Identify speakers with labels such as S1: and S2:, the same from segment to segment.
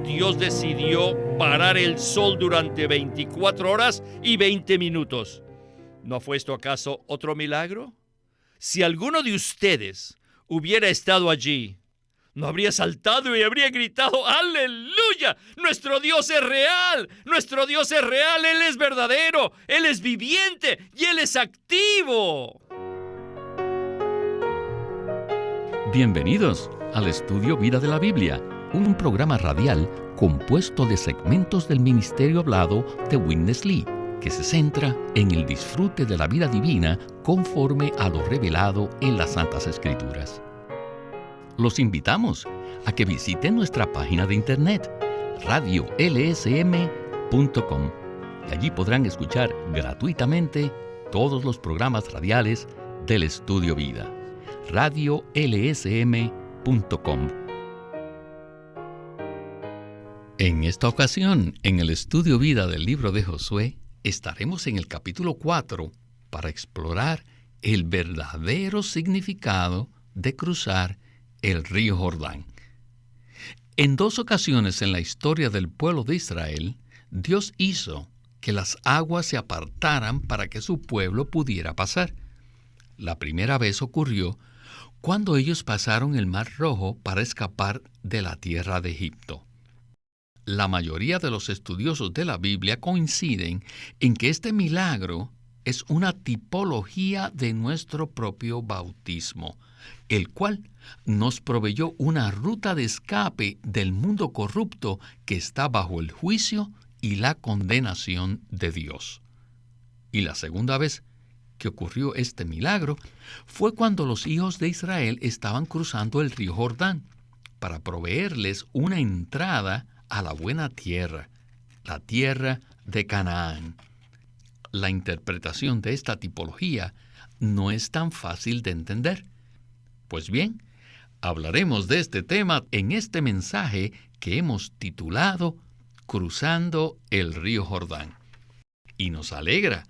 S1: Dios decidió parar el sol durante 24 horas y 20 minutos. ¿No fue esto acaso otro milagro? Si alguno de ustedes hubiera estado allí, ¿no habría saltado y habría gritado: ¡Aleluya! ¡Nuestro Dios es real! ¡Nuestro Dios es real! ¡Él es verdadero! ¡Él es viviente! ¡Y Él es activo!
S2: Bienvenidos al Estudio Vida de la Biblia, un programa radial compuesto de segmentos del ministerio hablado de Witness Lee, que se centra en el disfrute de la vida divina conforme a lo revelado en las Santas Escrituras. Los invitamos a que visiten nuestra página de internet, radiolsm.com, y allí podrán escuchar gratuitamente todos los programas radiales del Estudio Vida. radiolsm.com. En esta ocasión, en el Estudio Vida del libro de Josué, estaremos en el capítulo 4 para explorar el verdadero significado de cruzar el río Jordán. En 2 ocasiones en la historia del pueblo de Israel, Dios hizo que las aguas se apartaran para que su pueblo pudiera pasar. La primera vez ocurrió cuando ellos pasaron el Mar Rojo para escapar de la tierra de Egipto. La mayoría de los estudiosos de la Biblia coinciden en que este milagro es una tipología de nuestro propio bautismo, el cual nos proveyó una ruta de escape del mundo corrupto que está bajo el juicio y la condenación de Dios. Y la segunda vez que ocurrió este milagro fue cuando los hijos de Israel estaban cruzando el río Jordán para proveerles una entrada a la buena tierra, la tierra de Canaán. La interpretación de esta tipología no es tan fácil de entender. Pues bien, hablaremos de este tema en este mensaje que hemos titulado Cruzando el río Jordán. Y nos alegra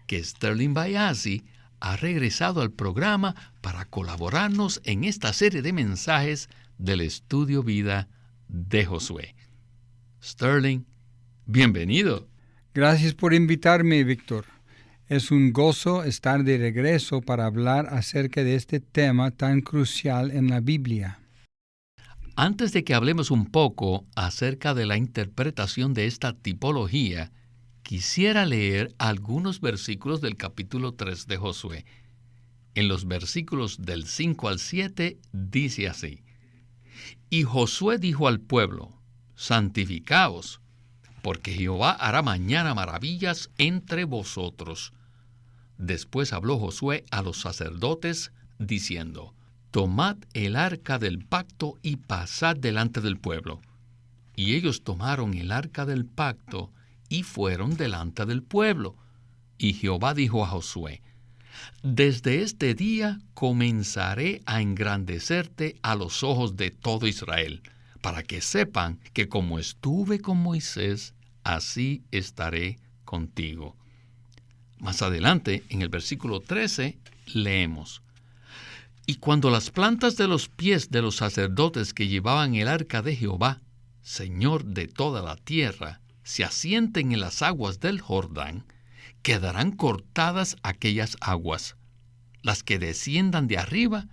S2: que Sterling Bayazzi ha regresado al programa para colaborarnos en esta serie de mensajes del Estudio Vida de Josué. Sterling, bienvenido.
S3: Gracias por invitarme, Víctor. Es un gozo estar de regreso para hablar acerca de este tema tan crucial en la Biblia.
S2: Antes de que hablemos un poco acerca de la interpretación de esta tipología, quisiera leer algunos versículos del capítulo 3 de Josué. En los versículos del 5 al 7 dice así: Y Josué dijo al pueblo: Santificaos, porque Jehová hará mañana maravillas entre vosotros. Después habló Josué a los sacerdotes, diciendo: Tomad el arca del pacto y pasad delante del pueblo. Y ellos tomaron el arca del pacto y fueron delante del pueblo. Y Jehová dijo a Josué: Desde este día comenzaré a engrandecerte a los ojos de todo Israel, para que sepan que como estuve con Moisés, así estaré contigo. Más adelante, en el versículo 13, leemos: Y cuando las plantas de los pies de los sacerdotes que llevaban el arca de Jehová, Señor de toda la tierra, se asienten en las aguas del Jordán, quedarán cortadas aquellas aguas, las que desciendan de arriba,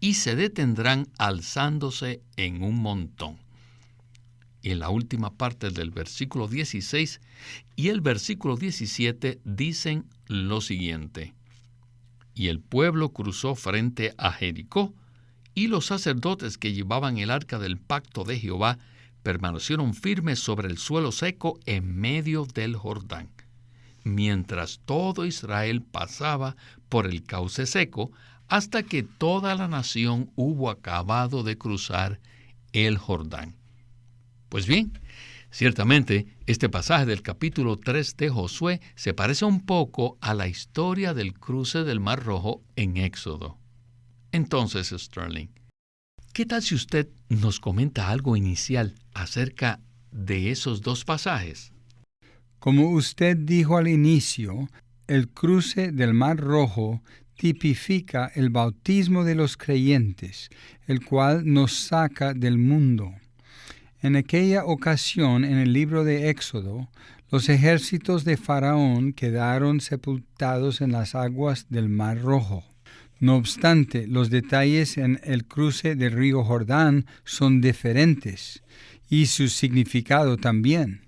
S2: y se detendrán alzándose en un montón. Y en la última parte del versículo 16 y el versículo 17 dicen lo siguiente: Y el pueblo cruzó frente a Jericó, y los sacerdotes que llevaban el arca del pacto de Jehová permanecieron firmes sobre el suelo seco en medio del Jordán, mientras todo Israel pasaba por el cauce seco, hasta que toda la nación hubo acabado de cruzar el Jordán. Pues bien, ciertamente este pasaje del capítulo 3 de Josué se parece un poco a la historia del cruce del Mar Rojo en Éxodo. Entonces, Sterling, ¿qué tal si usted nos comenta algo inicial acerca de esos 2 pasajes?
S3: Como usted dijo al inicio, el cruce del Mar Rojo tipifica el bautismo de los creyentes, el cual nos saca del mundo. En aquella ocasión, en el libro de Éxodo, los ejércitos de Faraón quedaron sepultados en las aguas del Mar Rojo. No obstante, los detalles en el cruce del río Jordán son diferentes, y su significado también.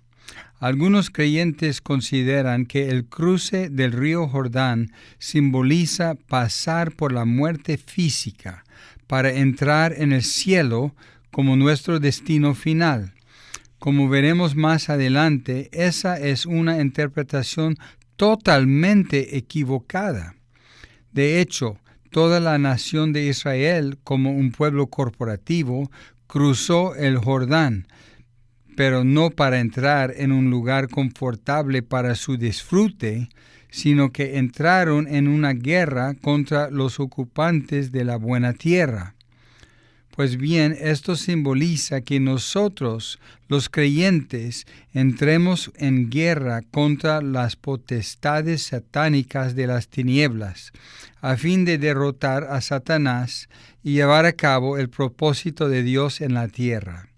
S3: Algunos creyentes consideran que el cruce del río Jordán simboliza pasar por la muerte física para entrar en el cielo como nuestro destino final. Como veremos más adelante, esa es una interpretación totalmente equivocada. De hecho, toda la nación de Israel, como un pueblo corporativo, cruzó el Jordán, pero no para entrar en un lugar confortable para su disfrute, sino que entraron en una guerra contra los ocupantes de la buena tierra. Pues bien, esto simboliza que nosotros, los creyentes, entremos en guerra contra las potestades satánicas de las tinieblas, a fin de derrotar a Satanás y llevar a cabo el propósito de Dios en la tierra.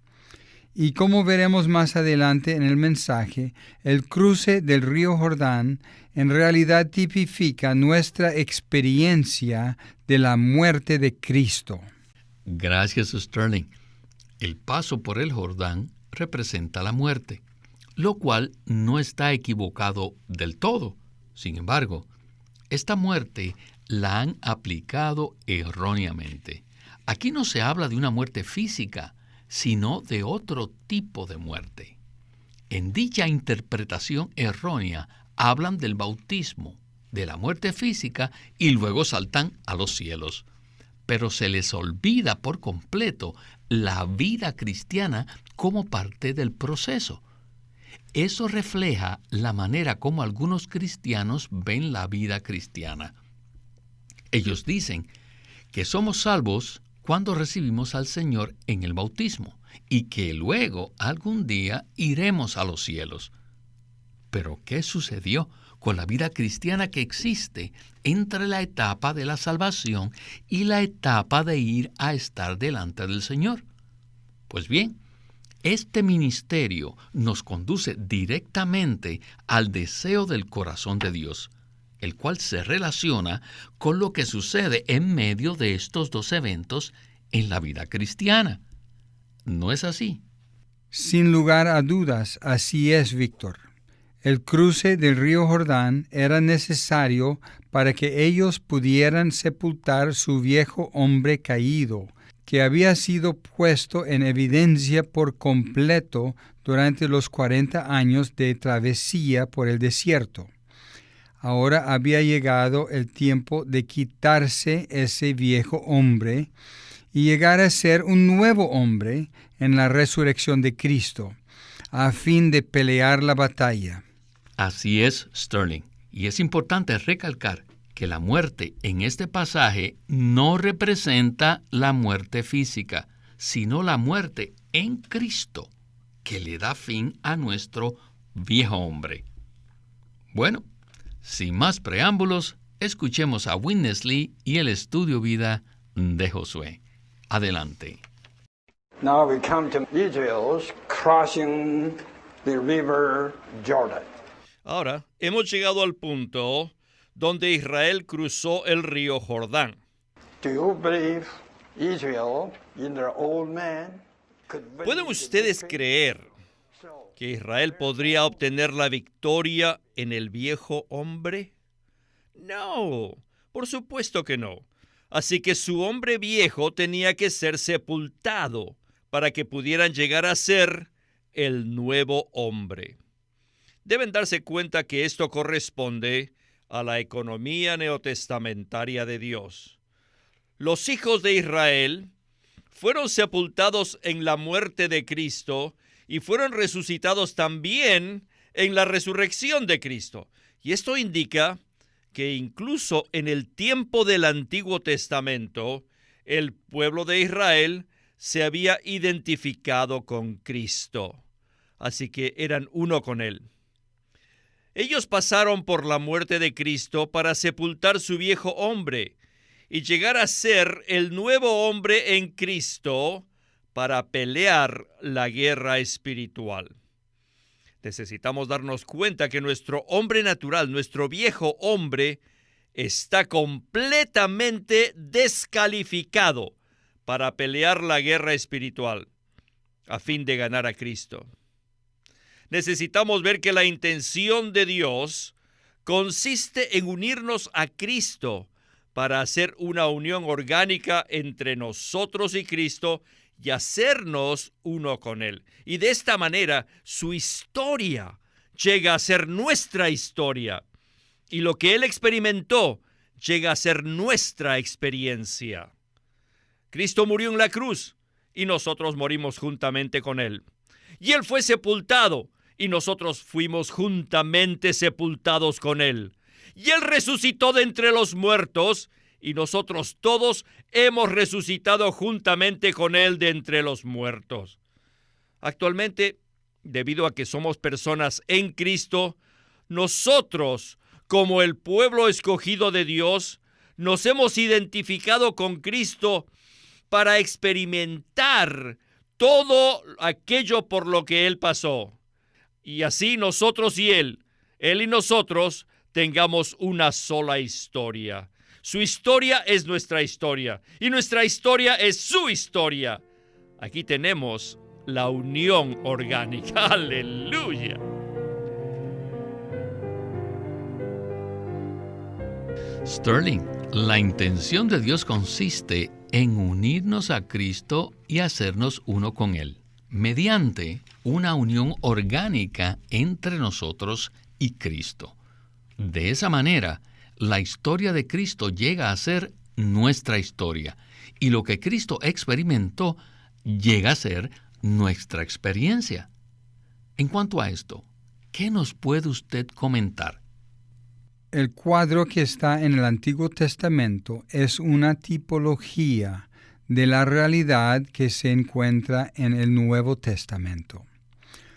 S3: Y como veremos más adelante en el mensaje, el cruce del río Jordán en realidad tipifica nuestra experiencia de la muerte de Cristo.
S2: Gracias, Sterling. El paso por el Jordán representa la muerte, lo cual no está equivocado del todo. Sin embargo, esta muerte la han aplicado erróneamente. Aquí no se habla de una muerte física, sino de otro tipo de muerte. En dicha interpretación errónea hablan del bautismo, de la muerte física y luego saltan a los cielos. Pero se les olvida por completo la vida cristiana como parte del proceso. Eso refleja la manera como algunos cristianos ven la vida cristiana. Ellos dicen que somos salvos cuando recibimos al Señor en el bautismo y que luego algún día iremos a los cielos. Pero ¿qué sucedió con la vida cristiana que existe entre la etapa de la salvación y la etapa de ir a estar delante del Señor? Pues bien, este ministerio nos conduce directamente al deseo del corazón de Dios, el cual se relaciona con lo que sucede en medio de estos dos eventos en la vida cristiana. ¿No es así?
S3: Sin lugar a dudas, así es, Víctor. El cruce del río Jordán era necesario para que ellos pudieran sepultar su viejo hombre caído, que había sido puesto en evidencia por completo durante los 40 años de travesía por el desierto. Ahora había llegado el tiempo de quitarse ese viejo hombre y llegar a ser un nuevo hombre en la resurrección de Cristo, a fin de pelear la batalla.
S2: Así es, Sterling. Y es importante recalcar que la muerte en este pasaje no representa la muerte física, sino la muerte en Cristo, que le da fin a nuestro viejo hombre. Bueno, sin más preámbulos, escuchemos a Witness Lee y el estudio vida de Josué. Adelante.
S4: Now we come to Israel's crossing the river Jordan.
S1: Ahora hemos llegado al punto donde Israel cruzó el río Jordán.
S4: Do you believe Israel in their old man could win
S1: ¿Pueden
S4: the
S1: ustedes
S4: victory?
S1: creer que Israel podría obtener la victoria en el viejo hombre? No, por supuesto que no. Así que su hombre viejo tenía que ser sepultado para que pudieran llegar a ser el nuevo hombre. Deben darse cuenta que esto corresponde a la economía neotestamentaria de Dios. Los hijos de Israel fueron sepultados en la muerte de Cristo y fueron resucitados también en la resurrección de Cristo. Y esto indica que incluso en el tiempo del Antiguo Testamento, el pueblo de Israel se había identificado con Cristo. Así que eran uno con Él. Ellos pasaron por la muerte de Cristo para sepultar su viejo hombre y llegar a ser el nuevo hombre en Cristo para pelear la guerra espiritual. Necesitamos darnos cuenta que nuestro hombre natural, nuestro viejo hombre, está completamente descalificado para pelear la guerra espiritual a fin de ganar a Cristo. Necesitamos ver que la intención de Dios consiste en unirnos a Cristo para hacer una unión orgánica entre nosotros y Cristo y hacernos uno con Él. Y de esta manera su historia llega a ser nuestra historia. Y lo que Él experimentó llega a ser nuestra experiencia. Cristo murió en la cruz y nosotros morimos juntamente con Él. Y Él fue sepultado y nosotros fuimos juntamente sepultados con Él. Y Él resucitó de entre los muertos y nosotros todos hemos resucitado juntamente con Él de entre los muertos. Actualmente, debido a que somos personas en Cristo, nosotros, como el pueblo escogido de Dios, nos hemos identificado con Cristo para experimentar todo aquello por lo que Él pasó. Y así nosotros y Él y nosotros, tengamos una sola historia. Su historia es nuestra historia y nuestra historia es su historia. Aquí tenemos la unión orgánica. ¡Aleluya!
S2: Sterling, la intención de Dios consiste en unirnos a Cristo y hacernos uno con Él, mediante una unión orgánica entre nosotros y Cristo. De esa manera, la historia de Cristo llega a ser nuestra historia, y lo que Cristo experimentó llega a ser nuestra experiencia. En cuanto a esto, ¿qué nos puede usted comentar?
S3: El cuadro que está en el Antiguo Testamento es una tipología de la realidad que se encuentra en el Nuevo Testamento.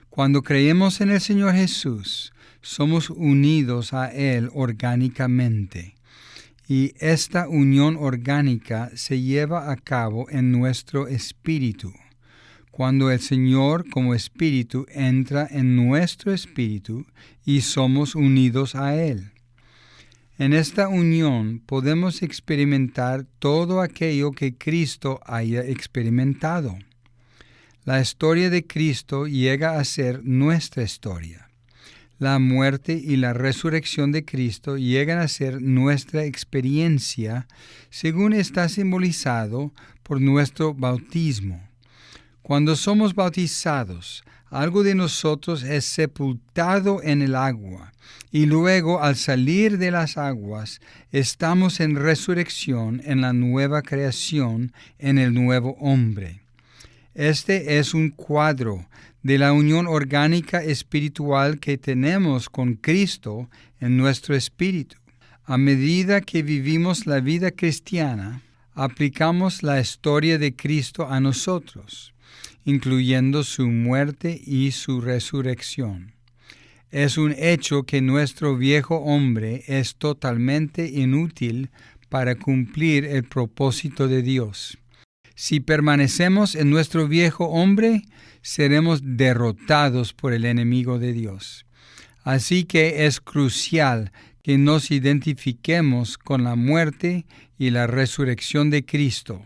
S3: Cuando creemos en el Señor Jesús, somos unidos a Él orgánicamente, y esta unión orgánica se lleva a cabo en nuestro espíritu. Cuando el Señor como espíritu entra en nuestro espíritu y somos unidos a Él. En esta unión podemos experimentar todo aquello que Cristo haya experimentado. La historia de Cristo llega a ser nuestra historia. La muerte y la resurrección de Cristo llegan a ser nuestra experiencia, según está simbolizado por nuestro bautismo. Cuando somos bautizados, algo de nosotros es sepultado en el agua, y luego al salir de las aguas, estamos en resurrección, en la nueva creación, en el nuevo hombre. Este es un cuadro de la unión orgánica espiritual que tenemos con Cristo en nuestro espíritu. A medida que vivimos la vida cristiana, aplicamos la historia de Cristo a nosotros, incluyendo su muerte y su resurrección. Es un hecho que nuestro viejo hombre es totalmente inútil para cumplir el propósito de Dios. Si permanecemos en nuestro viejo hombre, seremos derrotados por el enemigo de Dios. Así que es crucial que nos identifiquemos con la muerte y la resurrección de Cristo,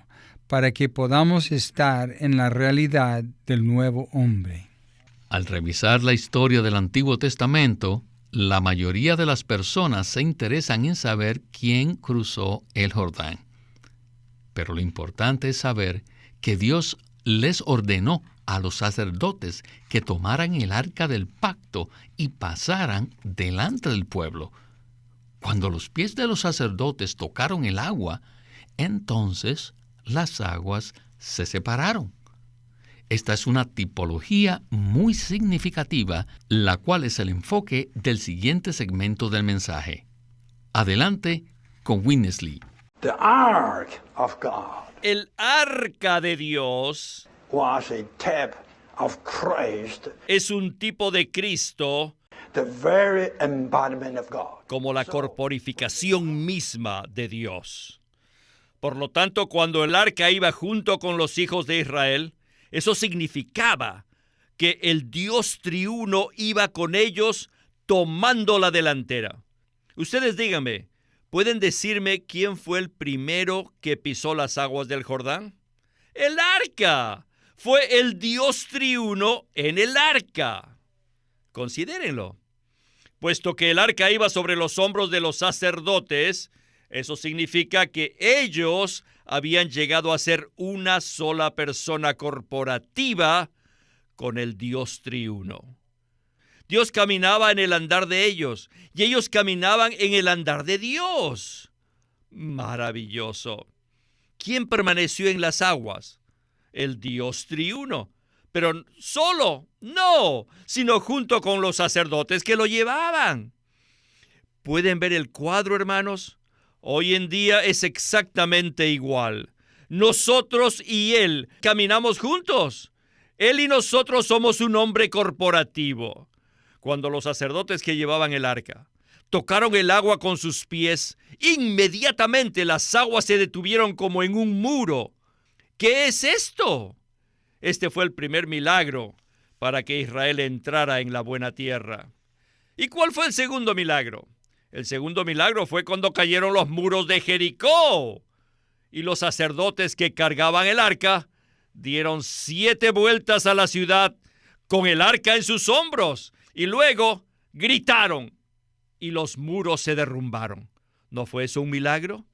S3: para que podamos estar en la realidad del nuevo hombre.
S2: Al revisar la historia del Antiguo Testamento, la mayoría de las personas se interesan en saber quién cruzó el Jordán. Pero lo importante es saber que Dios les ordenó a los sacerdotes que tomaran el arca del pacto y pasaran delante del pueblo. Cuando los pies de los sacerdotes tocaron el agua, entonces las aguas se separaron. Esta es una tipología muy significativa, la cual es el enfoque del siguiente segmento del mensaje. Adelante con Witness Lee.
S4: The ark of God
S1: El arca de Dios
S4: was a type of Christ,
S1: es un tipo de Cristo,
S4: the very embodiment of God.
S1: como la corporificación misma de Dios. Por lo tanto, cuando el arca iba junto con los hijos de Israel, Eso significaba que el Dios triuno iba con ellos tomando la delantera. Ustedes díganme, ¿pueden decirme quién fue el primero que pisó las aguas del Jordán? ¡El arca! Fue el Dios triuno en el arca. Considérenlo. Puesto que el arca iba sobre los hombros de los sacerdotes, eso significa que ellos habían llegado a ser una sola persona corporativa con el Dios triuno. Dios caminaba en el andar de ellos y ellos caminaban en el andar de Dios. Maravilloso. ¿Quién permaneció en las aguas? El Dios triuno. Pero solo, no, sino junto con los sacerdotes que lo llevaban. ¿Pueden ver el cuadro, hermanos? Hoy en día es exactamente igual. Nosotros y Él caminamos juntos. Él y nosotros somos un hombre corporativo. Cuando los sacerdotes que llevaban el arca tocaron el agua con sus pies, inmediatamente las aguas se detuvieron como en un muro. ¿Qué es esto? Este fue el primer milagro para que Israel entrara en la buena tierra. ¿Y cuál fue el segundo milagro? El segundo milagro fue cuando cayeron los muros de Jericó. Y los sacerdotes que cargaban el arca dieron 7 vueltas a la ciudad con el arca en sus hombros. Y luego gritaron y los muros se derrumbaron. ¿No fue eso un milagro?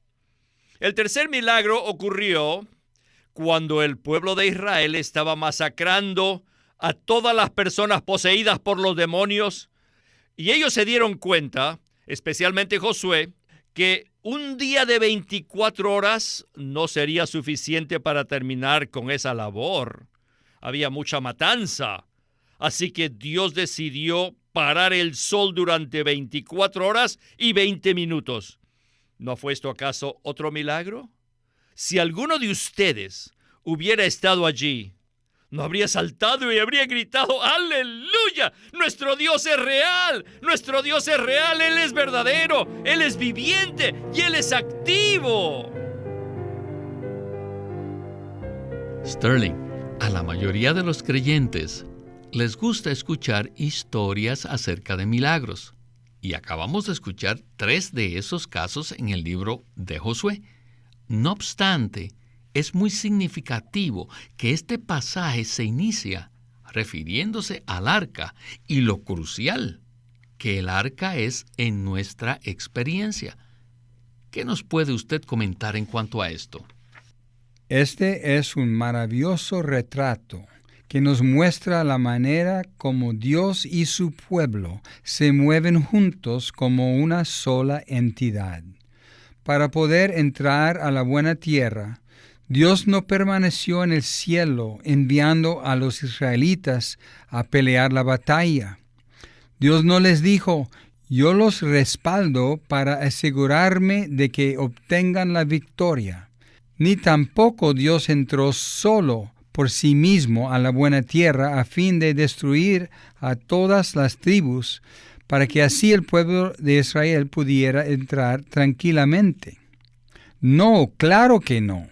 S1: El tercer milagro ocurrió cuando el pueblo de Israel estaba masacrando a todas las personas poseídas por los demonios, y ellos se dieron cuenta, especialmente Josué, que un día de 24 horas no sería suficiente para terminar con esa labor. Había mucha matanza, así que Dios decidió parar el sol durante 24 horas y 20 minutos. ¿No fue esto acaso otro milagro? Si alguno de ustedes hubiera estado allí, no habría saltado y habría gritado: ¡Aleluya! ¡Nuestro Dios es real! ¡Nuestro Dios es real! ¡Él es verdadero! ¡Él es viviente! ¡Y Él es activo!
S2: Sterling, a la mayoría de los creyentes les gusta escuchar historias acerca de milagros. Y acabamos de escuchar 3 de esos casos en el libro de Josué. No obstante, es muy significativo que este pasaje se inicia refiriéndose al arca y lo crucial que el arca es en nuestra experiencia. ¿Qué nos puede usted comentar en cuanto a esto?
S3: Este es un maravilloso retrato que nos muestra la manera como Dios y su pueblo se mueven juntos como una sola entidad. Para poder entrar a la buena tierra, Dios no permaneció en el cielo enviando a los israelitas a pelear la batalla. Dios no les dijo: yo los respaldo para asegurarme de que obtengan la victoria. Ni tampoco Dios entró solo por sí mismo a la buena tierra a fin de destruir a todas las tribus, para que así el pueblo de Israel pudiera entrar tranquilamente. No, claro que no.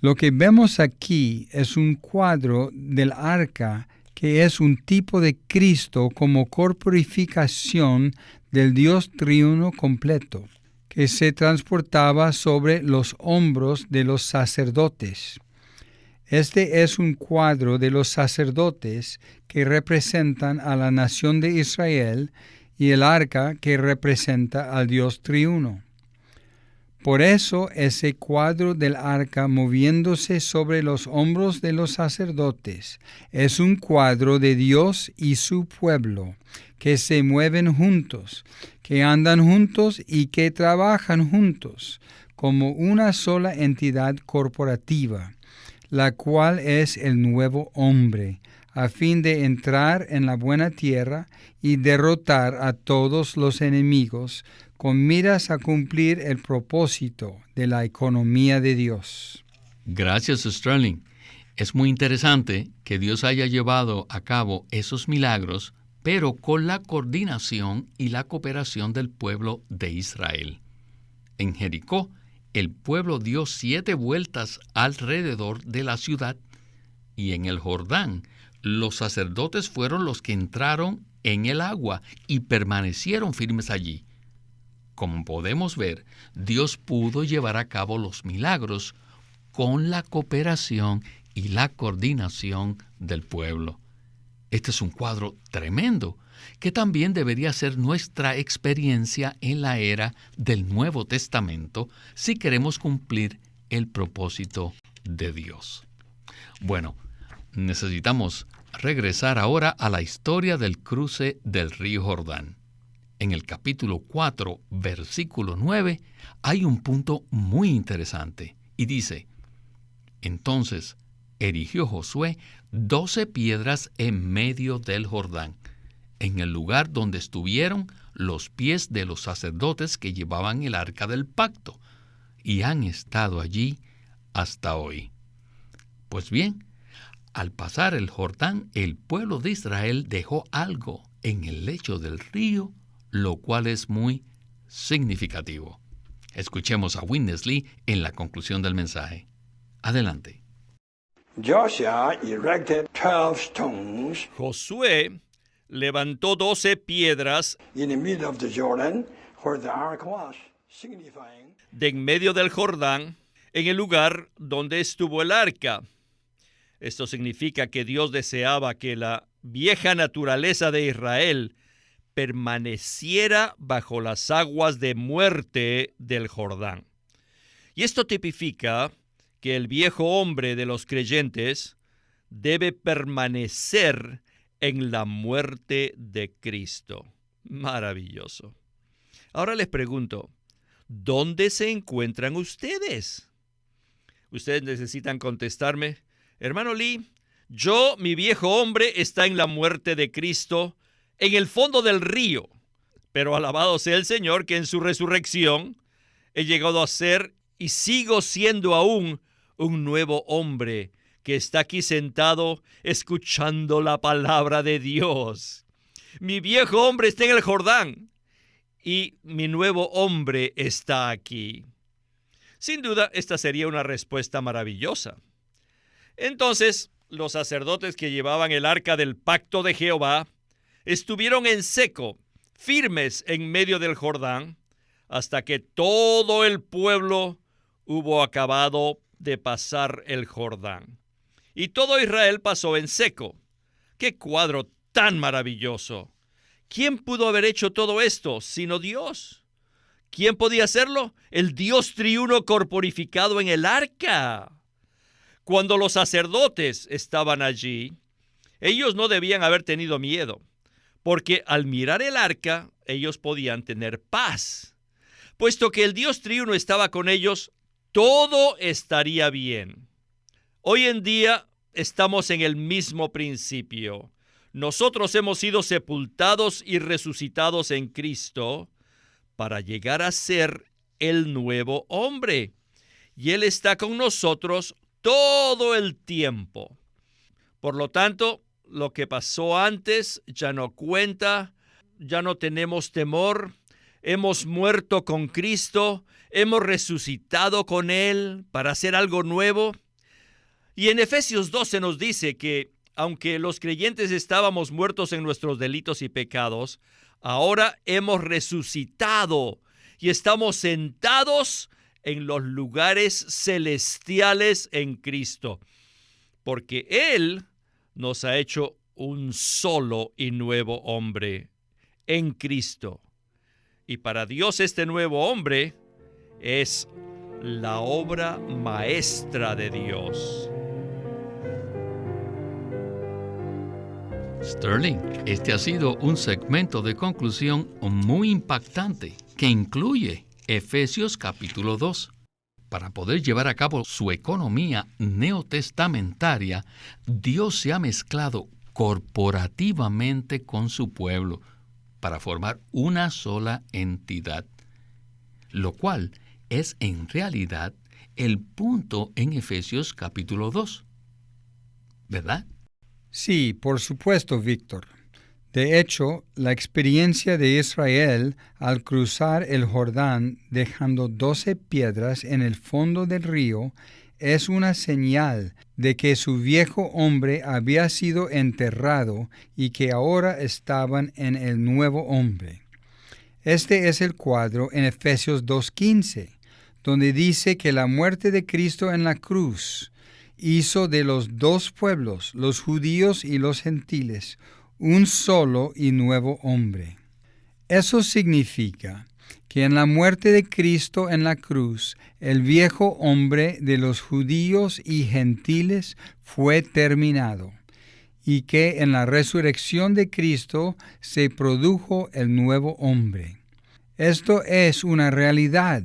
S3: Lo que vemos aquí es un cuadro del arca, que es un tipo de Cristo como corporificación del Dios triuno completo, que se transportaba sobre los hombros de los sacerdotes. Este es un cuadro de los sacerdotes que representan a la nación de Israel y el arca que representa al Dios triuno. Por eso ese cuadro del arca moviéndose sobre los hombros de los sacerdotes es un cuadro de Dios y su pueblo, que se mueven juntos, que andan juntos y que trabajan juntos como una sola entidad corporativa, la cual es el nuevo hombre, a fin de entrar en la buena tierra y derrotar a todos los enemigos, con miras a cumplir el propósito de la economía de Dios.
S2: Gracias, Sterling. Es muy interesante que Dios haya llevado a cabo esos milagros, pero con la coordinación y la cooperación del pueblo de Israel. En Jericó, el pueblo dio 7 vueltas alrededor de la ciudad, Y en el Jordán, los sacerdotes fueron los que entraron en el agua y permanecieron firmes allí. Como podemos ver, Dios pudo llevar a cabo los milagros con la cooperación y la coordinación del pueblo. Este es un cuadro tremendo, que también debería ser nuestra experiencia en la era del Nuevo Testamento si queremos cumplir el propósito de Dios. Bueno, necesitamos regresar ahora a la historia del cruce del río Jordán. En el capítulo 4, versículo 9, hay un punto muy interesante y dice: Entonces erigió Josué 12 piedras en medio del Jordán, en el lugar donde estuvieron los pies de los sacerdotes que llevaban el arca del pacto, y han estado allí hasta hoy. Pues bien, al pasar el Jordán, el pueblo de Israel dejó algo en el lecho del río, lo cual es muy significativo. Escuchemos a Witness Lee en la conclusión del mensaje. Adelante.
S4: Joshua erected 12 stones
S1: Josué levantó 12 piedras
S4: in the middle of the Jordan where the ark was, signifying
S1: de en medio del Jordán, en el lugar donde estuvo el arca. Esto significa que Dios deseaba que la vieja naturaleza de Israel permaneciera bajo las aguas de muerte del Jordán. Y esto tipifica que el viejo hombre de los creyentes debe permanecer en la muerte de Cristo. Maravilloso. Ahora les pregunto, ¿dónde se encuentran ustedes? Ustedes necesitan contestarme: hermano Lee, mi viejo hombre está en la muerte de Cristo, en el fondo del río. Pero alabado sea el Señor que en su resurrección he llegado a ser y sigo siendo aún un nuevo hombre que está aquí sentado escuchando la palabra de Dios. Mi viejo hombre está en el Jordán y mi nuevo hombre está aquí. Sin duda, esta sería una respuesta maravillosa. Entonces, los sacerdotes que llevaban el arca del pacto de Jehová estuvieron en seco, firmes en medio del Jordán, hasta que todo el pueblo hubo acabado de pasar el Jordán. Y todo Israel pasó en seco. ¡Qué cuadro tan maravilloso! ¿Quién pudo haber hecho todo esto sino Dios? ¿Quién podía hacerlo? El Dios triuno corporificado en el arca. Cuando los sacerdotes estaban allí, ellos no debían haber tenido miedo, porque al mirar el arca, ellos podían tener paz. Puesto que el Dios triuno estaba con ellos, todo estaría bien. Hoy en día estamos en el mismo principio. Nosotros hemos sido sepultados y resucitados en Cristo para llegar a ser el nuevo hombre. Y Él está con nosotros todo el tiempo. Por lo tanto, lo que pasó antes ya no cuenta, ya no tenemos temor. Hemos muerto con Cristo, hemos resucitado con Él para hacer algo nuevo. Y en Efesios 12 nos dice que aunque los creyentes estábamos muertos en nuestros delitos y pecados, ahora hemos resucitado y estamos sentados en los lugares celestiales en Cristo, porque Él nos ha hecho un solo y nuevo hombre en Cristo. Y para Dios este nuevo hombre es la obra maestra de Dios.
S2: Sterling, este ha sido un segmento de conclusión muy impactante que incluye Efesios capítulo 2. Para poder llevar a cabo su economía neotestamentaria, Dios se ha mezclado corporativamente con su pueblo para formar una sola entidad, lo cual es en realidad el punto en Efesios capítulo 2, ¿verdad?
S3: Sí, por supuesto, Víctor. De hecho, la experiencia de Israel al cruzar el Jordán dejando 12 piedras en el fondo del río es una señal de que su viejo hombre había sido enterrado y que ahora estaban en el nuevo hombre. Este es el cuadro en Efesios 2:15, donde dice que la muerte de Cristo en la cruz hizo de los dos pueblos, los judíos y los gentiles, un solo y nuevo hombre. Eso significa que en la muerte de Cristo en la cruz, el viejo hombre de los judíos y gentiles fue terminado, y que en la resurrección de Cristo se produjo el nuevo hombre. Esto es una realidad,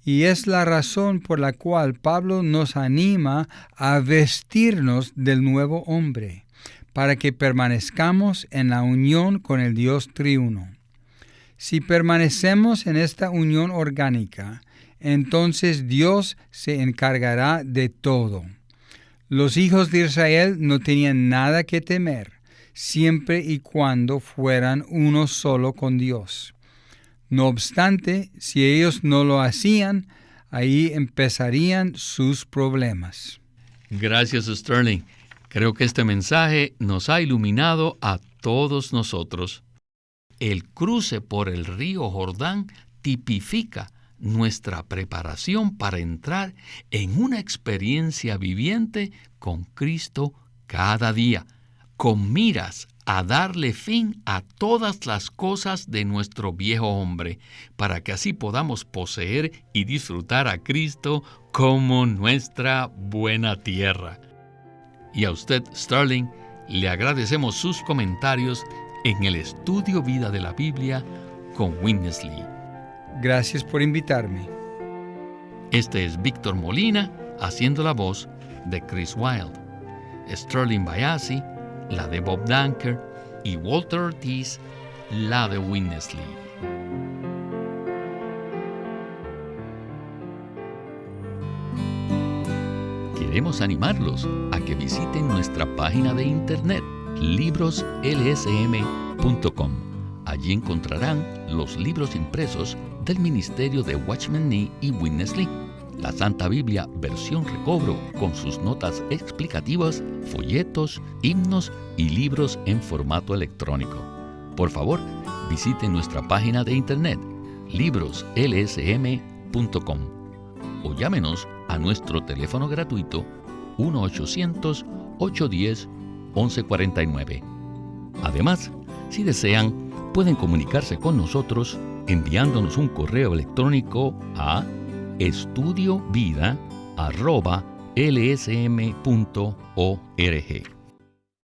S3: y es la razón por la cual Pablo nos anima a vestirnos del nuevo hombre, para que permanezcamos en la unión con el Dios triuno. Si permanecemos en esta unión orgánica, entonces Dios se encargará de todo. Los hijos de Israel no tenían nada que temer, siempre y cuando fueran uno solo con Dios. No obstante, si ellos no lo hacían, ahí empezarían sus problemas.
S2: Gracias, Sterling. Creo que este mensaje nos ha iluminado a todos nosotros. El cruce por el río Jordán tipifica nuestra preparación para entrar en una experiencia viviente con Cristo cada día, con miras a darle fin a todas las cosas de nuestro viejo hombre, para que así podamos poseer y disfrutar a Cristo como nuestra buena tierra. Y a usted, Sterling, le agradecemos sus comentarios en el Estudio Vida de la Biblia con Witness Lee.
S3: Gracias por invitarme.
S2: Este es Víctor Molina haciendo la voz de Chris Wilde, Sterling Bayasi, la de Bob Danker, y Walter Ortiz, la de Witness Lee. Queremos animarlos a que visiten nuestra página de internet libroslsm.com. Allí encontrarán los libros impresos del Ministerio de Watchman Nee y Witness Lee, la Santa Biblia versión recobro con sus notas explicativas, folletos, himnos y libros en formato electrónico. Por favor, visiten nuestra página de internet libroslsm.com o llámenos a nuestro teléfono gratuito 1-800-810-1149. Además, si desean, pueden comunicarse con nosotros enviándonos un correo electrónico a estudiovida@lsm.org.